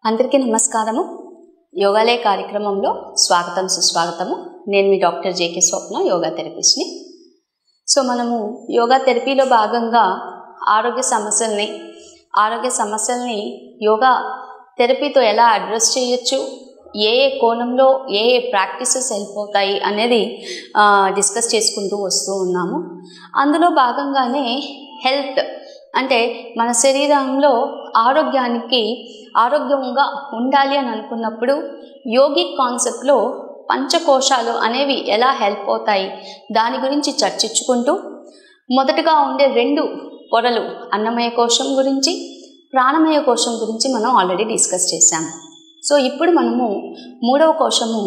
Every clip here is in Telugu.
అందరికీ నమస్కారము. యోగాలయ కార్యక్రమంలో స్వాగతం సుస్వాగతము. నేను మీ doctor JK Swapna, yoga థెరపిస్ట్ని. So మనము యోగా థెరపీలో భాగంగా ఆరోగ్య సమస్యల్ని యోగా థెరపీతో ఎలా అడ్రస్ చేయొచ్చు, ఏ కోణంలో ఏ ప్రాక్టీసెస్ హెల్ప్ అవుతాయి అనేది డిస్కస్ చేసుకుంటూ వస్తూ ఉన్నాము. అందులో భాగంగానే హెల్త్ అంటే మన శరీరంలో ఆరోగ్యంగా ఉండాలి అని అనుకున్నప్పుడు యోగిక్ కాన్సెప్ట్లో పంచకోశాలు అనేవి ఎలా హెల్ప్ అవుతాయి దాని గురించి చర్చించుకుంటూ, మొదటగా ఉండే 2 పొరలు అన్నమయ కోశం గురించి, ప్రాణమయ కోశం గురించి మనం ఆల్రెడీ డిస్కస్ చేశాము. సో ఇప్పుడు మనము 3వ కోశము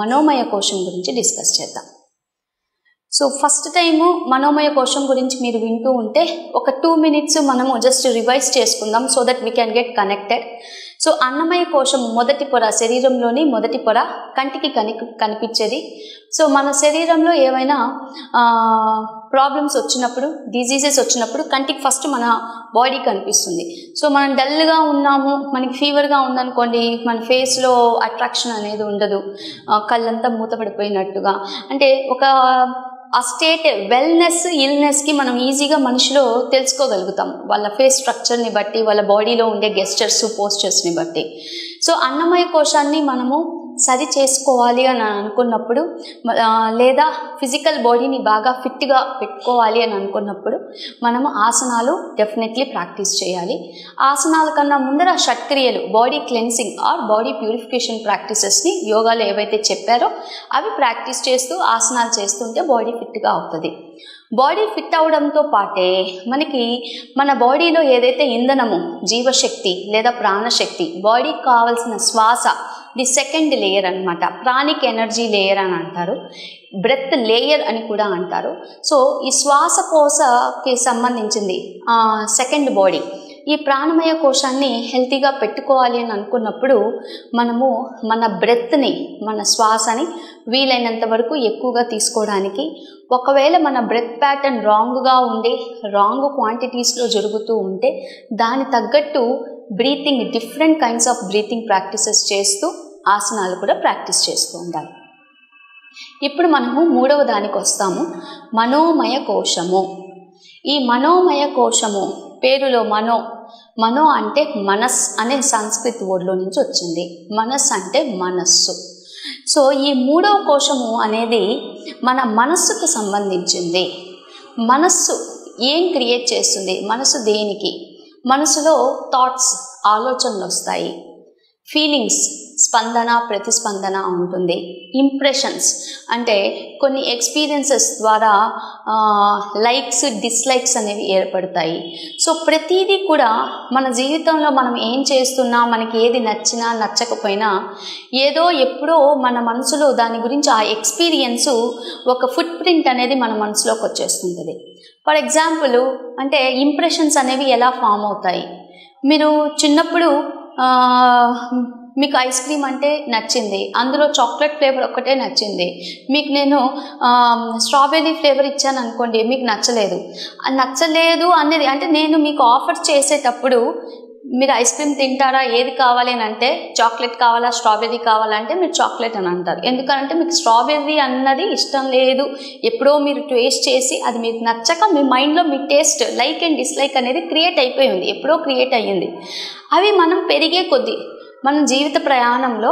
మనోమయ కోశం గురించి డిస్కస్ చేద్దాం. సో ఫస్ట్ టైము మనోమయ కోశం గురించి మీరు వింటూ ఉంటే ఒక 2 minutes మనము జస్ట్ రివైజ్ చేసుకుందాం so that we can get connected. So అన్నమయ కోశం మొదటి పొర, శరీరంలోని మొదటి పొర, కంటికి కనిపించేది. సో మన శరీరంలో ఏవైనా ప్రాబ్లమ్స్ వచ్చినప్పుడు, డిజీజెస్ వచ్చినప్పుడు కంటికి ఫస్ట్ మన బాడీ కనిపిస్తుంది. సో మనం డల్గా ఉన్నాము, మనకి ఫీవర్గా ఉందనుకోండి, మన ఫేస్లో అట్రాక్షన్ అనేది ఉండదు, కళ్ళంతా మూతపడిపోయినట్టుగా. అంటే ఆ స్టేట్ ఇల్నెస్కి మనం ఈజీగా మనిషిలో తెలుసుకోగలుగుతాం వాళ్ళ ఫేస్ స్ట్రక్చర్ని బట్టి, వాళ్ళ బాడీలో ఉండే గెస్చర్స్, పోస్చర్స్ని బట్టి. సో అన్నమయ కోశాన్ని మనము సరి చేసుకోవాలి అని అనుకున్నప్పుడు, లేదా ఫిజికల్ బాడీని బాగా ఫిట్గా పెట్టుకోవాలి అని అనుకున్నప్పుడు మనము ఆసనాలు డెఫినెట్లీ ప్రాక్టీస్ చేయాలి. ఆసనాల కన్నా ముందర షట్క్రియలు, body cleansing or body purification ప్రాక్టీసెస్ని యోగాలో ఏవైతే చెప్పారో అవి ప్రాక్టీస్ చేస్తూ ఆసనాలు చేస్తుంటే బాడీ ఫిట్గా అవుతుంది. బాడీ ఫిట్ అవడంతో పాటే మనకి మన బాడీలో ఏదైతే ఇంధనము, జీవశక్తి లేదా ప్రాణశక్తి, బాడీకి కావాల్సిన శ్వాస, ది సెకండ్ లేయర్ అనమాట, ప్రాణిక్ ఎనర్జీ లేయర్ అని అంటారు, బ్రెత్ లేయర్ అని కూడా అంటారు. సో ఈ శ్వాసకోశకి సంబంధించింది సెకండ్ బాడీ. ఈ ప్రాణమయ కోశాన్ని హెల్తీగా పెట్టుకోవాలి అని అనుకున్నప్పుడు మనము మన బ్రెత్ని, మన శ్వాసని వీలైనంత వరకు ఎక్కువగా తీసుకోవడానికి, ఒకవేళ మన బ్రెత్ ప్యాటర్న్ రాంగ్గా ఉండి రాంగ్ క్వాంటిటీస్లో జరుగుతూ ఉంటే దాని తగ్గట్టు breathing, different kinds of breathing practices చేస్తూ ఆసనాలు కూడా ప్రాక్టీస్ చేస్తూ ఉండాలి. ఇప్పుడు మనము 3వ దానికి వస్తాము, మనోమయ కోశము. ఈ మనోమయ కోశము పేరులో మనో అంటే మనస్ అనే సంస్కృత వర్డ్లో నుంచి వచ్చింది. మనస్ అంటే మనస్సు. సో ఈ 3వ కోశము అనేది మన మనస్సుకు సంబంధించింది. మనస్సు ఏం క్రియేట్ చేస్తుంది, మనసు దేనికి? మనసులో థాట్స్, ఆలోచనలు వస్తాయి, ఫీలింగ్స్, స్పందన, ప్రతిస్పందన ఉంటుంది, ఇంప్రెషన్స్ అంటే కొన్ని ఎక్స్పీరియన్సెస్ ద్వారా లైక్స్, డిస్లైక్స్ అనేవి ఏర్పడతాయి. సో ప్రతిదీ కూడా మన జీవితంలో మనం ఏం చేస్తున్నా, మనకి ఏది నచ్చినా నచ్చకపోయినా ఏదో ఎప్పుడో మన మనసులో దాని గురించి ఆ ఎక్స్పీరియన్సు ఒక ఫుట్ ప్రింట్ అనేది మన మనసులోకి వచ్చేస్తుంటుంది. ఫర్ ఎగ్జాంపుల్ అంటే ఇంప్రెషన్స్ అనేవి ఎలా ఫామ్ అవుతాయి? మీరు చిన్నప్పుడు మీకు ఐస్ క్రీమ్ అంటే నచ్చింది, అందులో చాక్లెట్ ఫ్లేవర్ ఒక్కటే నచ్చింది. మీకు నేను స్ట్రాబెర్రీ ఫ్లేవర్ ఇచ్చాను అనుకోండి, మీకు నచ్చలేదు అనేది అంటే నేను మీకు ఆఫర్ చేసేటప్పుడు మీరు ఐస్ క్రీమ్ తింటారా, ఏది కావాలి అని అంటే చాక్లెట్ కావాలా, స్ట్రాబెర్రీ కావాలంటే మీరు చాక్లెట్ అని అంటారు. ఎందుకంటే మీకు స్ట్రాబెర్రీ అన్నది ఇష్టం లేదు, ఎప్పుడో మీరు టేస్ట్ చేసి అది మీకు నచ్చక మీ మైండ్లో మీ టేస్ట్ లైక్ అండ్ డిస్లైక్ అనేది క్రియేట్ అయిపోయింది, ఎప్పుడో క్రియేట్ అయ్యింది. అవి మనం పెరిగే కొద్దీ మన జీవిత ప్రయాణంలో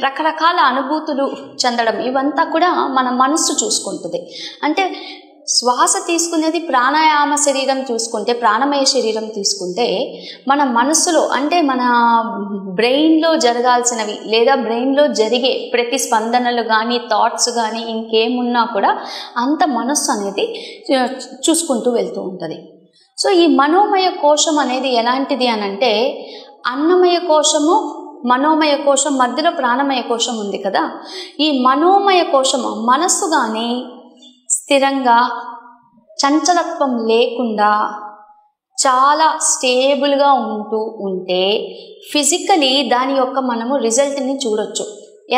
రకరకాల అనుభూతులు చెందడం ఇవంతా కూడా మన మనస్సు చూసుకుంటుంది. అంటే శ్వాస తీసుకునేది ప్రాణాయామ శరీరం చూసుకుంటే, ప్రాణమయ శరీరం తీసుకుంటే మన మనస్సులో అంటే మన బ్రెయిన్లో జరగాల్సినవి లేదా బ్రెయిన్లో జరిగే ప్రతిస్పందనలు కానీ, థాట్స్ కానీ, ఇంకేమున్నా కూడా అంత మనస్సు అనేది చూసుకుంటూ వెళ్తూ ఉంటుంది. సో ఈ మనోమయ కోశం అనేది ఎలాంటిది అని అంటే, అన్నమయ కోశము, మనోమయ కోశం మధ్యలో ప్రాణమయ కోశం ఉంది కదా, ఈ మనోమయ కోశము మనస్సు కానీ స్థిరంగా, చంచలత్వం లేకుండా చాలా స్టేబుల్గా ఉంటే ఫిజికలీ దాని యొక్క మనము రిజల్ట్ని చూడొచ్చు.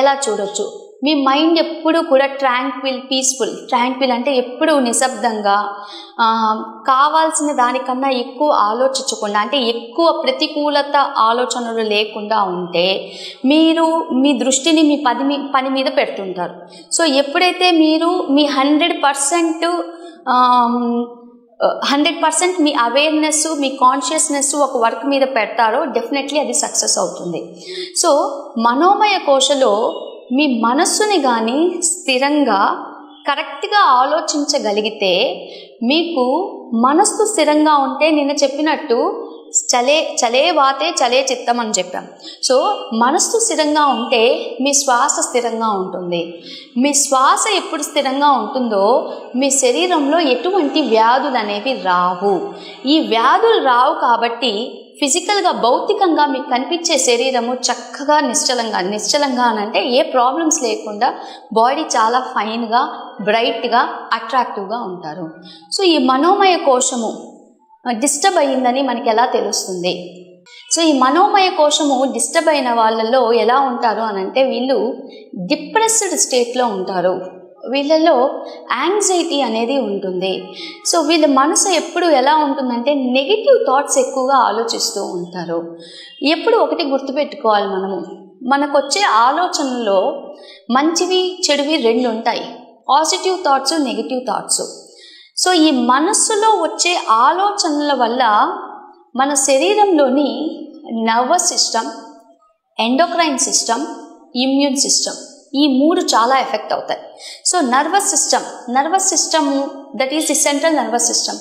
ఎలా చూడొచ్చు? మీ మైండ్ ఎప్పుడు కూడా ట్రాంక్విల్ అంటే ఎప్పుడు నిశ్శబ్దంగా, కావాల్సిన దానికన్నా ఎక్కువ ఆలోచించకుండా, అంటే ఎక్కువ ప్రతికూలత ఆలోచనలు లేకుండా ఉంటే మీరు మీ దృష్టిని మీ పని మీద పెడుతుంటారు. సో ఎప్పుడైతే మీరు మీ 100% మీ అవేర్నెస్, మీ కాన్షియస్నెస్ ఒక వర్క్ మీద పెడతారో డెఫినెట్లీ అది సక్సెస్ అవుతుంది. సో మనోమయ కోశలో మీ మనస్సుని కానీ స్థిరంగా కరెక్ట్గా ఆలోచించగలిగితే, మీకు మనస్సు స్థిరంగా ఉంటే నిన్న చెప్పినట్టు చలే వాతే చలే చిత్తం అని చెప్పాం. సో మనస్సు స్థిరంగా ఉంటే మీ శ్వాస స్థిరంగా ఉంటుంది. మీ శ్వాస ఎప్పుడు స్థిరంగా ఉంటుందో మీ శరీరంలో ఎటువంటి వ్యాధులు అనేవి రావు. ఈ వ్యాధులు రావు కాబట్టి ఫిజికల్గా, భౌతికంగా మీకు కనిపించే శరీరము చక్కగా నిశ్చలంగా అంటే ఏ ప్రాబ్లమ్స్ లేకుండా బాడీ చాలా ఫైన్గా, బ్రైట్గా, అట్రాక్టివ్గా ఉంటారు. సో ఈ మనోమయ కోశము డిస్టర్బ్ అయ్యిందని మనకి ఎలా తెలుస్తుంది? సో ఈ మనోమయ కోశము డిస్టర్బ్ అయిన వాళ్ళలో ఎలా ఉంటారు అనంటే వీళ్ళు డిప్రెస్డ్ స్టేట్లో ఉంటారు. వీళ్ళలో యాంగ్జైటీ అనేది ఉంటుంది. సో వీళ్ళ మనసు ఎప్పుడు ఎలా ఉంటుందంటే నెగిటివ్ థాట్స్ ఎక్కువగా ఆలోచిస్తూ ఉంటారు. ఎప్పుడు ఒకటి గుర్తుపెట్టుకోవాలి, మనకు వచ్చే ఆలోచనలో మంచివి చెడువి రెండు ఉంటాయి. Positive thoughts, negative thoughts. So ఈ మనస్సులో వచ్చే ఆలోచనల వల్ల మన శరీరంలోని nervous system, endocrine system, immune system, ఈ మూడు చాలా ఎఫెక్ట్ అవుతాయి. So nervous system that is the central nervous system.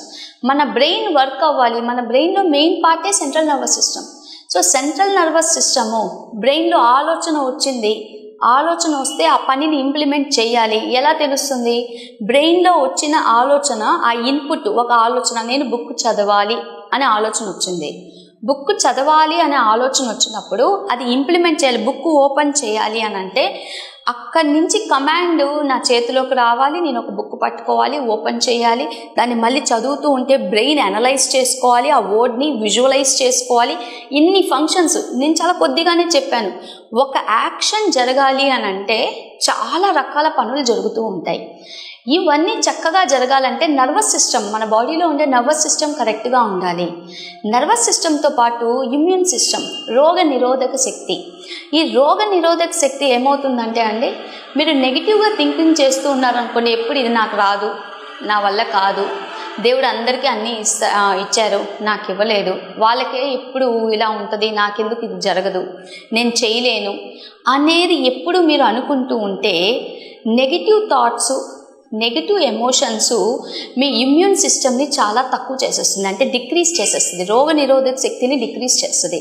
మన బ్రెయిన్ వర్క్ అవ్వాలి. మన బ్రెయిన్లో మెయిన్ పార్టే central nervous system. So central nervous system బ్రెయిన్లో ఆలోచన వస్తే ఆ పనిని ఇంప్లిమెంట్ చేయాలి. ఎలా తెలుస్తుంది? బ్రెయిన్లో వచ్చిన ఆలోచన, ఆ ఇన్పుట్, ఒక ఆలోచన, నేను బుక్ చదవాలి అనే ఆలోచన వచ్చింది. బుక్ చదవాలి అనే ఆలోచన వచ్చినప్పుడు అది ఇంప్లిమెంట్ చేయాలి. బుక్ ఓపెన్ చేయాలి అని అంటే అక్కడి నుంచి కమాండ్ నా చేతిలోకి రావాలి. నేను ఒక బుక్ పట్టుకోవాలి, ఓపెన్ చేయాలి, దాన్ని మళ్ళీ చదువుతూ ఉంటే బ్రెయిన్ అనలైజ్ చేసుకోవాలి, ఆ వర్డ్ని విజువలైజ్ చేసుకోవాలి. ఇన్ని ఫంక్షన్స్ నేను చాలా కొద్దిగానే చెప్పాను. ఒక యాక్షన్ జరగాలి అని అంటే చాలా రకాల పనులు జరుగుతూ ఉంటాయి. ఇవన్నీ చక్కగా జరగాలంటే నర్వస్ సిస్టమ్, మన బాడీలో ఉండే నర్వస్ సిస్టమ్ కరెక్ట్గా ఉండాలి. నర్వస్ సిస్టమ్తో పాటు ఇమ్యూన్ సిస్టమ్, రోగ నిరోధక శక్తి. ఈ రోగ నిరోధక శక్తి ఏమవుతుందంటే అండి, మీరు నెగిటివ్గా థింకింగ్ చేస్తూ ఉన్నారనుకోండి, ఎప్పుడు ఇది నాకు రాదు, నా వల్ల కాదు, దేవుడు అందరికీ అన్నీ ఇచ్చారు, నాకు ఇవ్వలేదు, వాళ్ళకే ఎప్పుడు ఇలా ఉంటుంది, నాకెందుకు ఇది జరగదు, నేను చేయలేను అనేది ఎప్పుడు మీరు అనుకుంటూ ఉంటే నెగిటివ్ థాట్స్, నెగిటివ్ ఎమోషన్స్ మీ ఇమ్యూన్ సిస్టమ్ని చాలా తక్కువ చేసేస్తుంది, అంటే డిక్రీజ్ చేసేస్తుంది. రోగ నిరోధక శక్తిని డిక్రీజ్ చేస్తుంది.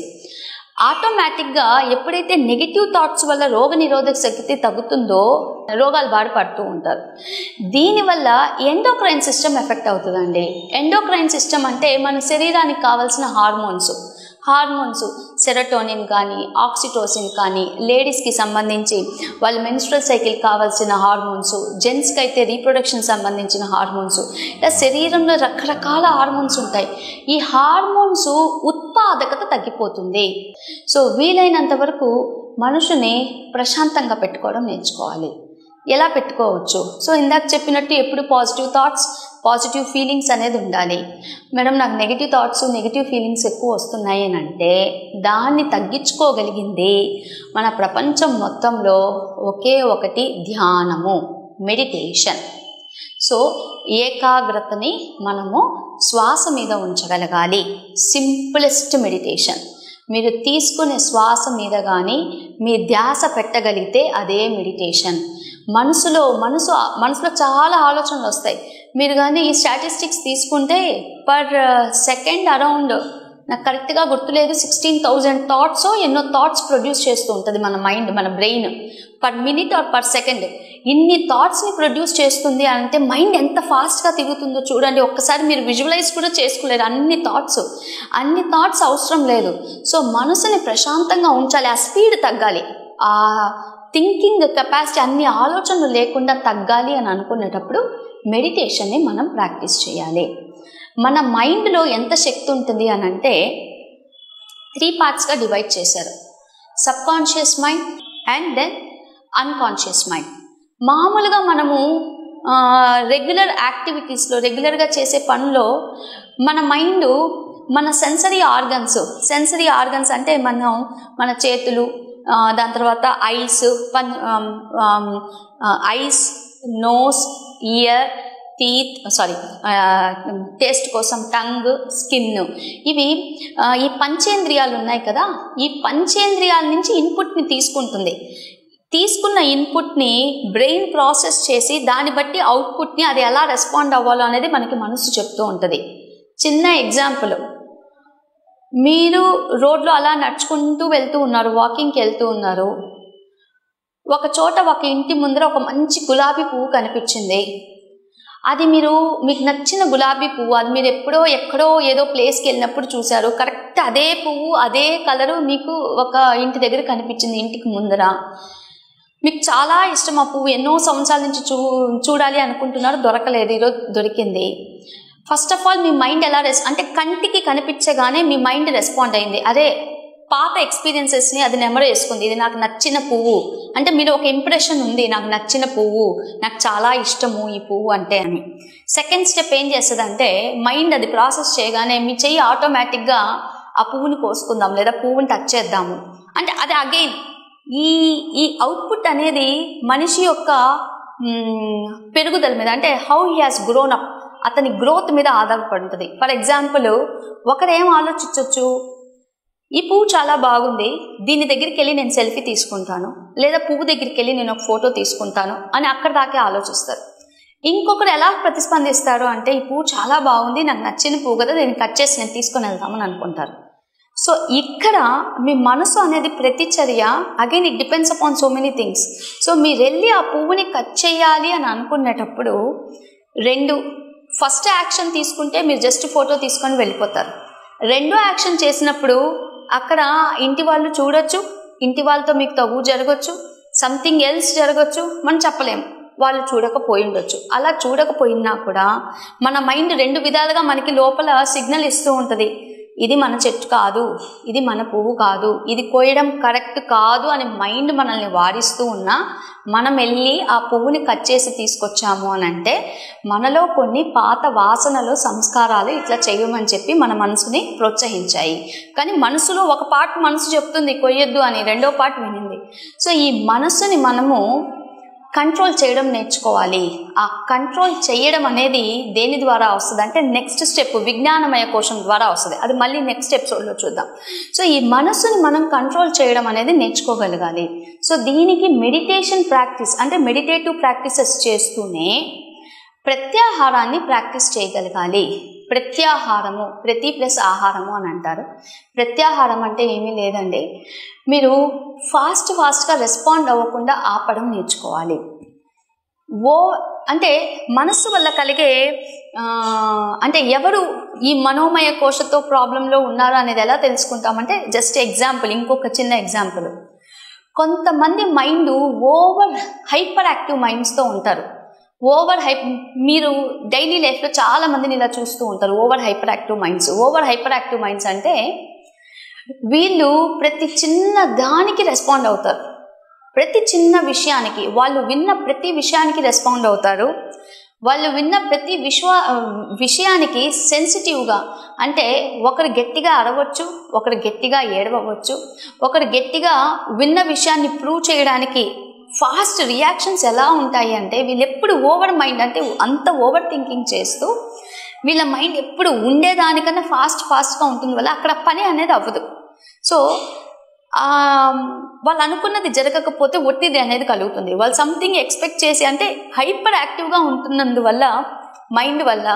ఆటోమేటిక్గా ఎప్పుడైతే నెగిటివ్ థాట్స్ వల్ల రోగ నిరోధక శక్తి తగ్గుతుందో రోగాలు బాధపడుతూ ఉంటారు. దీనివల్ల ఎండోక్రైన్ సిస్టమ్ ఎఫెక్ట్ అవుతుందండి. ఎండోక్రైన్ సిస్టమ్ అంటే మన శరీరానికి కావాల్సిన హార్మోన్స్ సెరటోనిన్ కానీ, ఆక్సిటోసిన్ కానీ, లేడీస్కి సంబంధించి వాళ్ళ మెన్స్ట్రల్ సైకిల్ కావాల్సిన హార్మోన్స్, జెంట్స్కి అయితే రీప్రొడక్షన్ సంబంధించిన హార్మోన్స్, ఇలా శరీరంలో రకరకాల హార్మోన్స్ ఉంటాయి. ఈ హార్మోన్స్ ఉత్పాదకత తగ్గిపోతుంది. సో వీలైనంత వరకు మనుషుని ప్రశాంతంగా పెట్టుకోవడం నేర్చుకోవాలి. ఎలా పెట్టుకోవచ్చు? సో ఇందాక చెప్పినట్టు ఎప్పుడు పాజిటివ్ థాట్స్, పాజిటివ్ ఫీలింగ్స్ అనేది ఉండాలి. మేడం నాకు నెగిటివ్ థాట్స్, నెగిటివ్ ఫీలింగ్స్ ఎక్కువ వస్తున్నాయి అని అంటే దాన్ని తగ్గించుకోగలిగింది మన ప్రపంచం మొత్తంలో ఒకే ఒకటి ధ్యానము, మెడిటేషన్. సో ఏకాగ్రతని మనము శ్వాస మీద ఉంచగలగాలి. Simplest meditation. మీరు తీసుకునే శ్వాస మీద కానీ మీ ధ్యాస పెట్టగలిగితే అదే మెడిటేషన్. మనసులో చాలా ఆలోచనలు వస్తాయి. మీరు కానీ ఈ స్టాటిస్టిక్స్ తీసుకుంటే పర్ సెకండ్ అరౌండ్, నాకు కరెక్ట్గా గుర్తులేదు, 16,000 థాట్స్ ఎన్నో థాట్స్ ప్రొడ్యూస్ చేస్తూ ఉంటుంది మన మైండ్, మన brain. Per minute or per second ఇన్ని థాట్స్ని ప్రొడ్యూస్ చేస్తుంది అంటే మైండ్ ఎంత ఫాస్ట్గా తిరుగుతుందో చూడండి. ఒక్కసారి మీరు విజువలైజ్ కూడా చేసుకోలేరు. అన్ని థాట్స్ అవసరం లేదు. సో మనసుని ప్రశాంతంగా ఉంచాలి. ఆ స్పీడ్ తగ్గాలి, ఆ థింకింగ్ కెపాసిటీ, అన్ని ఆలోచనలు లేకుండా తగ్గాలి అని అనుకునేటప్పుడు మెడిటేషన్ని మనం ప్రాక్టీస్ చేయాలి. మన మైండ్లో ఎంత శక్తి ఉంటుంది అని అంటే 3 పార్ట్స్గా డివైడ్ చేశారు. Subconscious mind and then unconscious mind. మామూలుగా మనము రెగ్యులర్ యాక్టివిటీస్లో, రెగ్యులర్గా చేసే పనిలో మన మైండ్ మన సెన్సరీ ఆర్గన్స్ అంటే మన చేతులు, దాని తర్వాత ఐస్, నోస్, ఇయర్, టేస్ట్ కోసం టంగ్, స్కిన్, ఇవి ఈ పంచేంద్రియాలు ఉన్నాయి కదా, ఈ పంచేంద్రియాల నుంచి ఇన్పుట్ని తీసుకుంటుంది. తీసుకున్న ఇన్పుట్ని బ్రెయిన్ ప్రాసెస్ చేసి దాన్ని బట్టి అవుట్పుట్ని అది ఎలా రెస్పాండ్ అవ్వాలో అనేది మనకి మనసు చెప్తూ ఉంటుంది. చిన్న ఎగ్జాంపుల్, మీరు రోడ్లో అలా నడుచుకుంటూ వెళ్తూ ఉన్నారు, వాకింగ్కి వెళ్తూ ఉన్నారు. ఒక చోట ఒక ఇంటి ముందర ఒక మంచి గులాబీ పువ్వు కనిపించింది. అది మీకు నచ్చిన గులాబీ పువ్వు, అది మీరు ఎక్కడో ఏదో ప్లేస్కి వెళ్ళినప్పుడు చూశారు. కరెక్ట్ అదే పువ్వు, అదే కలరు మీకు ఒక ఇంటి దగ్గర కనిపించింది, ఇంటికి ముందర. మీకు చాలా ఇష్టం ఆ పువ్వు, ఎన్నో సంవత్సరాల నుంచి చూడాలి అనుకుంటున్నారు, దొరకలేదు, ఈరోజు దొరికింది. First of all me mind ఎలా అంటే కంటికి కనిపించగానే మీ మైండ్ రెస్పాండ్ అయింది. అదే పాత ఎక్స్పీరియన్సెస్ని అది నెమరు వేసుకుంది. ఇది నాకు నచ్చిన పువ్వు అంటే మీరు ఒక ఇంప్రెషన్ ఉంది, నాకు నచ్చిన పువ్వు, నాకు చాలా ఇష్టము ఈ పువ్వు అంటే అని. సెకండ్ స్టెప్ ఏం చేస్తుందంటే మైండ్ అది ప్రాసెస్ చేయగానే మీ చెయ్యి ఆటోమేటిక్గా ఆ పువ్వుని కోసుకుందాం లేదా పువ్వుని టచ్ చేద్దాము అంటే అది అగైన్ ఈ అవుట్పుట్ అనేది మనిషి యొక్క పెరుగుదల మీద, అంటే how he has grown up, అతని గ్రోత్ మీద ఆధారపడుతుంది. ఫర్ ఎగ్జాంపుల్ ఒకరేం ఆలోచించవచ్చు, ఈ పువ్వు చాలా బాగుంది, దీని దగ్గరికి వెళ్ళి నేను సెల్ఫీ తీసుకుంటాను, లేదా పువ్వు దగ్గరికి వెళ్ళి నేను ఒక ఫోటో తీసుకుంటాను అని అక్కడ దాకే ఆలోచిస్తారు. ఇంకొకరు ఎలా ప్రతిస్పందిస్తారు అంటే ఈ పువ్వు చాలా బాగుంది, నాకు నచ్చిన పువ్వు కదా, దీన్ని కట్ చేసి నేను తీసుకొని వెళ్తామని అనుకుంటారు. సో ఇక్కడ మీ మనసు అనేది ప్రతిచర్య, again it depends upon so many things. So మీరు వెళ్ళి ఆ పువ్వుని కట్ చేయాలి అని అనుకునేటప్పుడు ఫస్ట్ యాక్షన్ తీసుకుంటే మీరు జస్ట్ ఫోటో తీసుకొని వెళ్ళిపోతారు. రెండో యాక్షన్ చేసినప్పుడు అక్కడ ఇంటి వాళ్ళు చూడొచ్చు, ఇంటి వాళ్ళతో మీకు తగు జరగచ్చు, సంథింగ్ ఎల్స్ జరగచ్చు, మనం చెప్పలేము, వాళ్ళు చూడకపోయి ఉండొచ్చు. అలా చూడకపోయినా కూడా మన మైండ్ రెండు విధాలుగా మనకి లోపల సిగ్నల్ ఇస్తూ ఉంటుంది. ఇది మన చెట్టు కాదు, ఇది మన పువ్వు కాదు, ఇది కోయడం కరెక్ట్ కాదు అని మైండ్ మనల్ని వారిస్తూ ఉన్నా మనం వెళ్ళి ఆ పువ్వుని కట్ చేసి తీసుకొచ్చాము అని అంటే మనలో కొన్ని పాత వాసనలు, సంస్కారాలు ఇట్లా చేయమని చెప్పి మన మనసుని ప్రోత్సహించాయి. కానీ మనసులో ఒక పార్ట్ మనసు చెప్తుంది కొయ్యొద్దు అని, రెండో పార్ట్ వినింది. సో ఈ మనసుని మనము కంట్రోల్ చేయడం నేర్చుకోవాలి. ఆ కంట్రోల్ చేయడం అనేది దేని ద్వారా వస్తుంది అంటే నెక్స్ట్ స్టెప్ విజ్ఞానమయ కోశం ద్వారా వస్తుంది. అది మళ్ళీ నెక్స్ట్ ఎపిసోడ్లో చూద్దాం. సో ఈ మనసుని మనం కంట్రోల్ చేయడం అనేది నేర్చుకోగలగాలి. సో దీనికి మెడిటేషన్ ప్రాక్టీస్ అంటే మెడిటేటివ్ ప్రాక్టీసెస్ చేస్తూనే ప్రత్యాహారాన్ని ప్రాక్టీస్ చేయగలగాలి. ప్రత్యాహారము, ప్రతి ప్లస్ ఆహారము అని అంటారు. ప్రత్యాహారం అంటే ఏమీ లేదండి, మీరు ఫాస్ట్గా రెస్పాండ్ అవ్వకుండా ఆపడం నేర్చుకోవాలి. అంటే మనస్సు వల్ల కలిగే అంటే ఎవరు ఈ మనోమయ కోశతో ప్రాబ్లంలో ఉన్నారు అనేది ఎలా తెలుసుకుంటామంటే జస్ట్ ఎగ్జాంపుల్, ఇంకొక చిన్న ఎగ్జాంపుల్. కొంతమంది మైండ్ ఓవర్ హైపర్ యాక్టివ్ మైండ్స్తో ఉంటారు. మీరు డైలీ లైఫ్లో చాలా మందిని ఇలా చూస్తూ ఉంటారు, ఓవర్ హైపర్ యాక్టివ్ మైండ్స్ అంటే వీళ్ళు ప్రతి చిన్న దానికి రెస్పాండ్ అవుతారు, ప్రతి చిన్న విషయానికి, వాళ్ళు విన్న ప్రతి విషయానికి రెస్పాండ్ అవుతారు. వాళ్ళు విన్న ప్రతి విషయానికి సెన్సిటివ్గా, అంటే ఒకరు గట్టిగా అరవచ్చు, ఒకరు గట్టిగా ఏడవచ్చు, ఒకరు గట్టిగా విన్న విషయాన్ని ప్రూవ్ చేయడానికి ఫాస్ట్ రియాక్షన్స్ ఎలా ఉంటాయి అంటే వీళ్ళు ఎప్పుడు ఓవర్ మైండ్, అంటే అంత ఓవర్ థింకింగ్ చేస్తూ వీళ్ళ మైండ్ ఎప్పుడు ఉండేదానికన్నా ఫాస్ట్గా ఉంటుంది వల్ల అక్కడ పని అనేది అవ్వదు. సో వాళ్ళు అనుకున్నది జరగకపోతే ఒత్తిడి అనేది కలుగుతుంది. వాళ్ళు సంథింగ్ ఎక్స్పెక్ట్ చేసి, అంటే హైపర్ యాక్టివ్గా ఉంటున్నందువల్ల మైండ్ వల్ల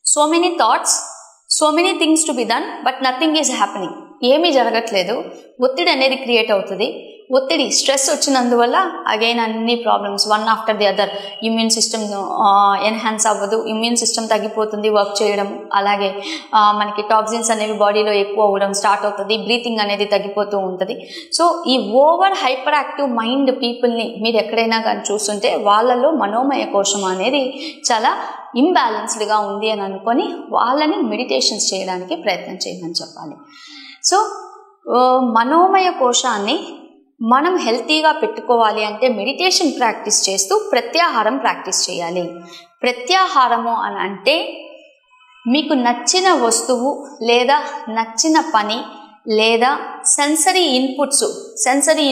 so many thoughts, so many things to be done but nothing is happening, ఏమీ జరగట్లేదు. ఒత్తిడి అనేది క్రియేట్ అవుతుంది. ఒత్తిడి, స్ట్రెస్ వచ్చినందువల్ల అగైన్ అన్ని problems one after the other. Immune system enhance అవ్వదు, ఇమ్యూన్ సిస్టమ్ తగ్గిపోతుంది వర్క్ చేయడం. అలాగే మనకి టాక్సిన్స్ అనేవి బాడీలో ఎక్కువ అవ్వడం స్టార్ట్ అవుతుంది, బ్రీతింగ్ అనేది తగ్గిపోతూ ఉంటుంది. సో ఈ ఓవర్ హైపర్ యాక్టివ్ మైండ్ పీపుల్ని మీరు ఎక్కడైనా కానీ చూస్తుంటే వాళ్ళలో మనోమయ కోశం అనేది చాలా ఇంబ్యాలెన్స్డ్గా ఉంది అని అనుకొని వాళ్ళని మెడిటేషన్స్ చేయడానికి ప్రయత్నం చేయమని చెప్పాలి. సో మనోమయ కోశాన్ని మనం హెల్తీగా పెట్టుకోవాలి అంటే మెడిటేషన్ ప్రాక్టీస్ చేస్తూ ప్రత్యాహారం ప్రాక్టీస్ చేయాలి. ప్రత్యాహారము అని అంటే మీకు నచ్చిన వస్తువు లేదా నచ్చిన పని లేదా సెన్సరీ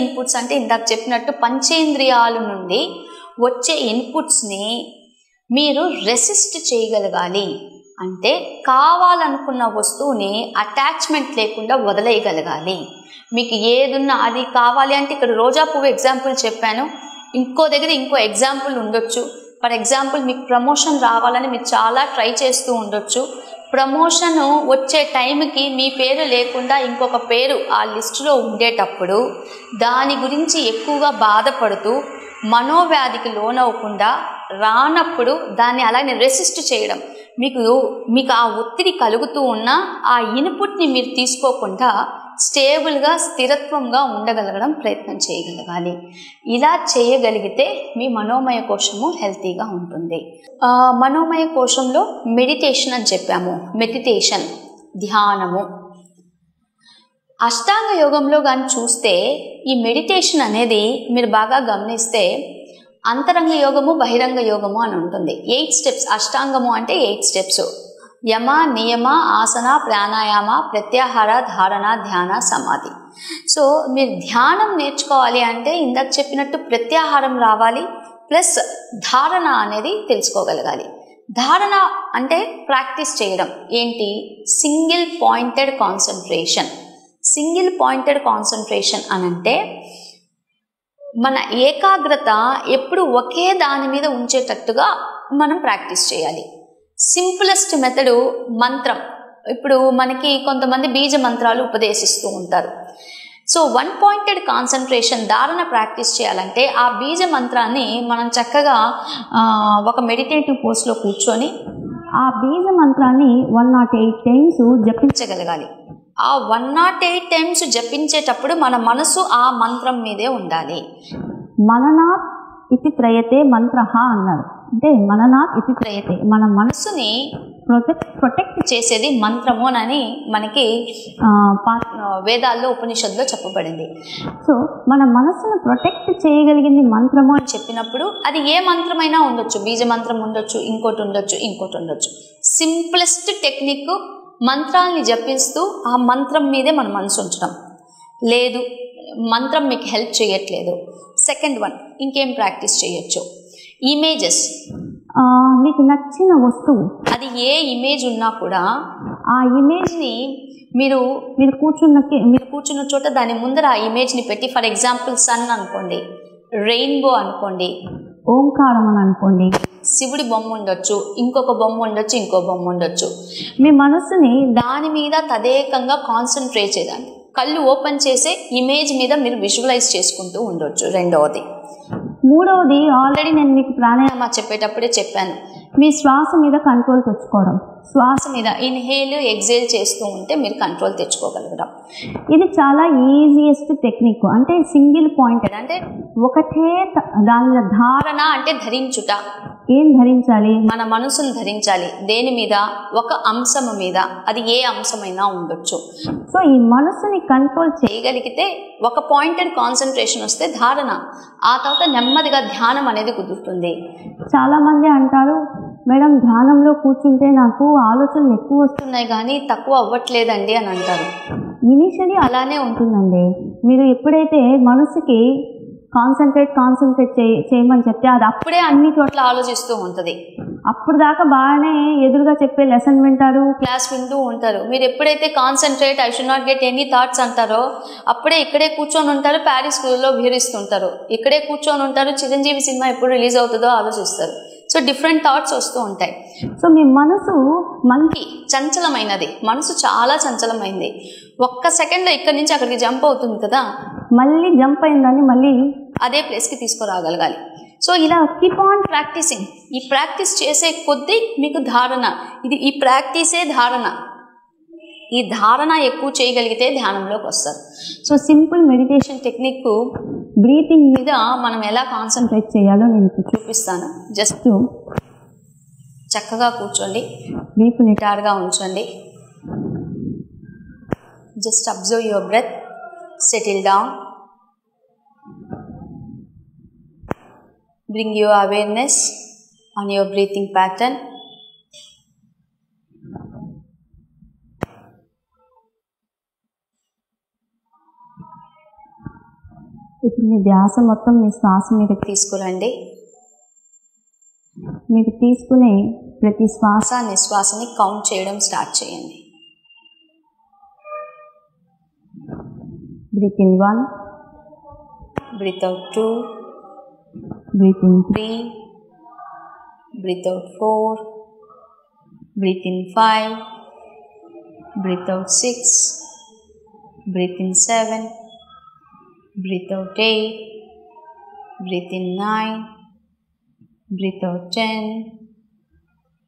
ఇన్పుట్స్ అంటే ఇందాక చెప్పినట్టు పంచేంద్రియాల నుండి వచ్చే ఇన్పుట్స్ని మీరు రెసిస్ట్ చేయగలగాలి. అంటే కావాలనుకున్న వస్తువుని అటాచ్మెంట్ లేకుండా వదిలేయగలగాలి. మీకు ఏదున్నా అది కావాలి అంటే ఇక్కడ రోజా పువ్వు ఎగ్జాంపుల్ చెప్పాను, ఇంకో దగ్గర ఇంకో ఎగ్జాంపుల్ ఉండొచ్చు. ఫర్ ఎగ్జాంపుల్ మీకు ప్రమోషన్ రావాలని మీరు చాలా ట్రై చేస్తూ ఉండొచ్చు. ప్రమోషన్ వచ్చే టైంకి మీ పేరు లేకుండా ఇంకొక పేరు ఆ లిస్టులో ఉండేటప్పుడు దాని గురించి ఎక్కువగా బాధపడుతూ మనోవ్యాధికి లోనవ్వకుండా రానప్పుడు దాన్ని అలాగే రెసిస్ట్ చేయడం, మీకు ఆ ఒత్తిడి కలుగుతూ ఉన్న ఆ ఇన్పుట్ని మీరు తీసుకోకుండా స్టేబుల్గా స్థిరత్వంగా ఉండగలగడం ప్రయత్నం చేయగలగాలి. ఇలా చేయగలిగితే మీ మనోమయ కోశము హెల్తీగా ఉంటుంది. మనోమయ కోశంలో మెడిటేషన్ అని చెప్పాము. మెడిటేషన్ ధ్యానము. అష్టాంగ యోగంలో కానీ చూస్తే ఈ మెడిటేషన్ అనేది మీరు బాగా గమనిస్తే అంతరంగ యోగము బహిరంగ యోగము అని ఉంటుంది. 8 స్టెప్స్. అష్టాంగము అంటే 8 స్టెప్స్. యమ, నియమ, ఆసన, ప్రాణాయామ, ప్రత్యాహార, ధారణ, ధ్యాన, సమాధి. సో మీరు ధ్యానం నేర్చుకోవాలి అంటే ఇందాక చెప్పినట్టు ప్రత్యాహారం రావాలి, ప్లస్ ధారణ అనేది తెలుసుకోగలగాలి. ధారణ అంటే ప్రాక్టీస్ చేయడం. ఏంటి? Single pointed concentration. Single pointed concentration అనంటే మన ఏకాగ్రత ఎప్పుడు ఒకే దాని మీద ఉంచేటట్టుగా మనం ప్రాక్టీస్ చేయాలి. సింపులెస్ట్ మెథడు మంత్రం. ఇప్పుడు మనకి కొంతమంది బీజ మంత్రాలు ఉపదేశిస్తూ ఉంటారు. సో 1 పాయింటెడ్ కాన్సన్ట్రేషన్ ధారణ ప్రాక్టీస్ చేయాలంటే ఆ బీజ మంత్రాన్ని మనం చక్కగా ఒక మెడిటేటివ్ పోస్ట్లో కూర్చొని ఆ బీజ మంత్రాన్ని 108 టైమ్స్ జపించగలగాలి. ఆ 108 టైమ్స్ జపించేటప్పుడు మన మనసు ఆ మంత్రం మీదే ఉండాలి. మననాత్ ఇతి ప్రయతే మంత్రః అన్నారు. అంటే మననాత్ ఇతి ప్రయతే, మన మనసుని ప్రొటెక్ట్ చేసేది మంత్రము అని మనకి వేదాల్లో ఉపనిషత్తులో చెప్పబడింది. సో మన మనసును ప్రొటెక్ట్ చేయగలిగింది మంత్రము అని చెప్పినప్పుడు అది ఏ మంత్రమైనా ఉండొచ్చు. బీజ మంత్రం ఉండొచ్చు, ఇంకోటి ఉండొచ్చు. సింప్లెస్ట్ టెక్నిక్ మంత్రాల్ని జపిస్తూ ఆ మంత్రం మీదే మన మనసు ఉంచడం. లేదు మంత్రం మీకు హెల్ప్ చేయట్లేదు, సెకండ్ వన్ ఇంకేం ప్రాక్టీస్ చేయొచ్చు. ఇమేజెస్. మీకు నచ్చిన వస్తువు అది ఏ ఇమేజ్ ఉన్నా కూడా ఆ ఇమేజ్ని మీరు కూర్చున్న చోట దాని ముందర ఆ ఇమేజ్ని పెట్టి, ఫర్ ఎగ్జాంపుల్ సన్ అనుకోండి, రెయిన్బో అనుకోండి, ఓంకారం అని అనుకోండి, శివుడి బొమ్మ ఉండొచ్చు, ఇంకొక బొమ్మ ఉండొచ్చు, ఇంకో బొమ్మ ఉండొచ్చు. మీ మనసుని దాని మీద తదేకంగా కాన్సన్ట్రేట్ చేయడానికి కళ్ళు ఓపెన్ చేసే ఇమేజ్ మీద మీరు విజువలైజ్ చేసుకుంటూ ఉండొచ్చు. రెండవది. మూడవది, ఆల్రెడీ నేను మీకు ప్రాణాయామ చెప్పేటప్పుడే చెప్పాను, మీ శ్వాస మీద కంట్రోల్ తెచ్చుకోవడం. శ్వాస మీద ఇన్హేల్ ఎగ్జేల్ చేస్తూ ఉంటే మీరు కంట్రోల్ తెచ్చుకోగలగడం. ఇది చాలా ఈజియెస్ట్ టెక్నిక్. అంటే సింగిల్ పాయింటెడ్, అంటే ఒకటే దాని ధారణ అంటే ధరించుట. ఏం ధరించాలి? మన మనసును ధరించాలి. దేని మీద? ఒక అంశము మీద. అది ఏ అంశమైనా ఉండొచ్చు. సో ఈ మనసుని కంట్రోల్ చేయగలిగితే ఒక పాయింటెడ్ కాన్సన్ట్రేషన్ వస్తే ధారణ, ఆ తర్వాత నెమ్మదిగా ధ్యానం అనేది కుదురుతుంది. చాలామంది అంటారు, మేడం ధ్యానంలో కూర్చుంటే నాకు ఆలోచనలు ఎక్కువ వస్తున్నాయి కానీ తక్కువ అవ్వట్లేదండి అని అంటారు. ఇనిషియలీ అలానే ఉంటుందండి. మీరు ఎప్పుడైతే మనసుకి కాన్సన్ట్రేట్ చేయమని చెప్తే అది అప్పుడే అన్ని చోట్ల ఆలోచిస్తూ ఉంటుంది. అప్పుడు దాకా బాగానే ఎదురుగా చెప్పే లెసన్ వింటారు, క్లాస్ వింటూ ఉంటారు. మీరు ఎప్పుడైతే concentrate I should not get any thoughts అంటారో అప్పుడే ఇక్కడే కూర్చొని ఉంటారు, ప్యారిస్ స్కూల్లో విహరిస్తుంటారు. ఇక్కడే కూర్చొని ఉంటారు, చిరంజీవి సినిమా ఎప్పుడు రిలీజ్ అవుతుందో ఆలోచిస్తారు. సో డిఫరెంట్ థాట్స్ వస్తూ ఉంటాయి. సో మీ మనసు మనకి చంచలమైనది. మనసు చాలా చంచలమైంది. ఒక్క సెకండ్లో ఇక్కడి నుంచి అక్కడికి జంప్ అవుతుంది కదా, మళ్ళీ జంప్ అయిందని మళ్ళీ అదే ప్లేస్కి తీసుకురాగలగాలి. సో ఇలా కీప్ ఆన్ ప్రాక్టీసింగ్. ఈ ప్రాక్టీస్ చేసే కొద్దీ మీకు ధారణ, ఈ ప్రాక్టీసే ధారణ. ఈ ధారణ ఎక్కువ చేయగలిగితే ధ్యానంలోకి వస్తారు. So simple meditation technique breathing మీద మనం ఎలా కాన్సన్ట్రేట్ చేయాలో నేను ఇప్పుడు చూపిస్తాను. జస్ట్ చక్కగా కూర్చోండి, వీపు నిటారుగా ఉంచండి. Just observe your breath, settle down. bring your awareness on your breathing pattern. ఇప్పుడు మీ ధ్యాస మొత్తం మీ శ్వాస మీద తీసుకురండి. మీరు తీసుకునే ప్రతి శ్వాస నిశ్వాసని కౌంట్ చేయడం స్టార్ట్ చేయండి. Breathe in 1, breathe out 2, breathe in 3, breathe out 4, breathe in 5, breathe out 6, breathe in 7, breathe out 8, breathe in 9, breathe out 10,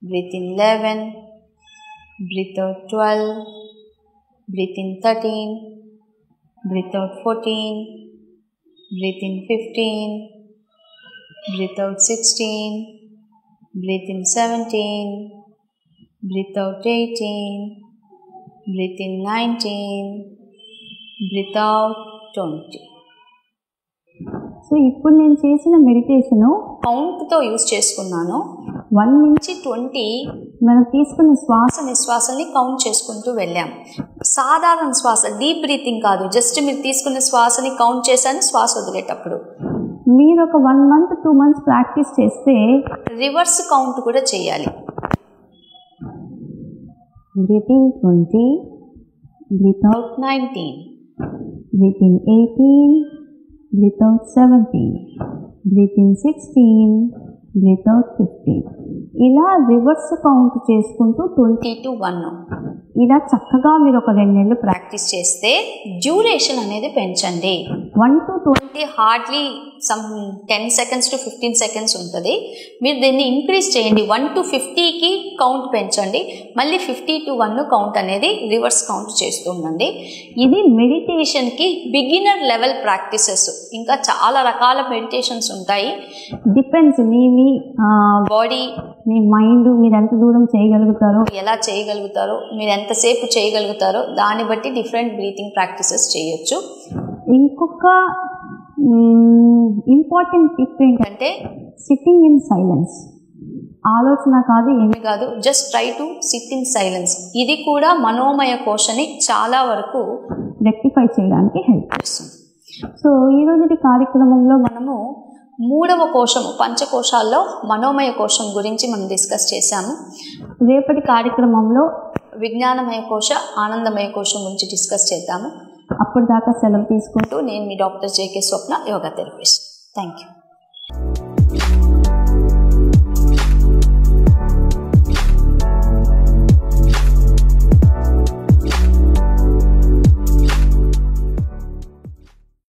breathe in 11, breathe out 12, breathe in 13, breathe out 14, breathe in 15, breathe out 16, breathe in 17, breathe out 18, breathe in 19, breathe out 20. So ఇప్పుడు నేను చేసిన మెడిటేషను కౌంట్తో యూజ్ చేసుకున్నాను. 1 నుంచి 20 మనం తీసుకునే శ్వాస నిశ్వాసల్ని కౌంట్ చేసుకుంటూ వెళ్ళాం. సాధారణ శ్వాస, డీప్ బ్రీతింగ్ కాదు, జస్ట్ మీరు తీసుకునే శ్వాసని కౌంట్ చేశాను శ్వాస వదిలేటప్పుడు. మీరు ఒక 1 month 2 months ప్రాక్టీస్ చేస్తే రివర్స్ కౌంట్ కూడా చేయాలి. Breathing 20, breathe out 19, breathe in 18, breathe out 17, breathe in 16, breathe out 15. ఇలా రివర్స్ కౌంట్ చేసుకుంటూ 20 to 1 ఇలా చక్కగా మీరు ఒక 2 నెలలు ప్రాక్టీస్ చేస్తే డ్యూరేషన్ అనేది పెంచండి. 1 to 20 hardly some 10 seconds to 15 seconds ఉంటుంది. మీరు దీన్ని ఇంక్రీజ్ చేయండి. 1 to 50కి కౌంట్ పెంచండి. మళ్ళీ 50 to 1 కౌంట్ అనేది రివర్స్ కౌంట్ చేస్తూ ఉండండి. ఇది మెడిటేషన్కి బిగినర్ లెవెల్ ప్రాక్టీసెస్. ఇంకా చాలా రకాల మెడిటేషన్స్ ఉంటాయి. డిపెండ్స్ మీ బాడీ, మీ మైండ్, మీరు ఎంత దూరం చేయగలుగుతారో, ఎలా చేయగలుగుతారో, మీరు ఎంతసేపు చేయగలుగుతారో దాన్ని బట్టి డిఫరెంట్ బ్రీతింగ్ ప్రాక్టీసెస్ చేయొచ్చు. ఇంకొక ఇంపార్టెంట్ టిప్ ఏంటంటే సిట్టింగ్ ఇన్ సైలెన్స్. ఆలోచన కాదు, ఏమి కాదు, just try to SIT in silence. ఇది కూడా మనోమయ కోశని చాలా వరకు రెక్టిఫై చేయడానికి హెల్ప్ చేస్తుంది. సో ఈరోజు కార్యక్రమంలో మనము 3వ కోశము, పంచకోశాల్లో మనోమయ కోశం గురించి మనం డిస్కస్ చేశాము. రేపటి కార్యక్రమంలో విజ్ఞానమయ కోశ, ఆనందమయ కోశం గురించి డిస్కస్ చేద్దాము. అప్పటిదాకా సెలవు తీసుకుంటూ నేను మీ doctor JK Swapna, yoga therapist. Thank you.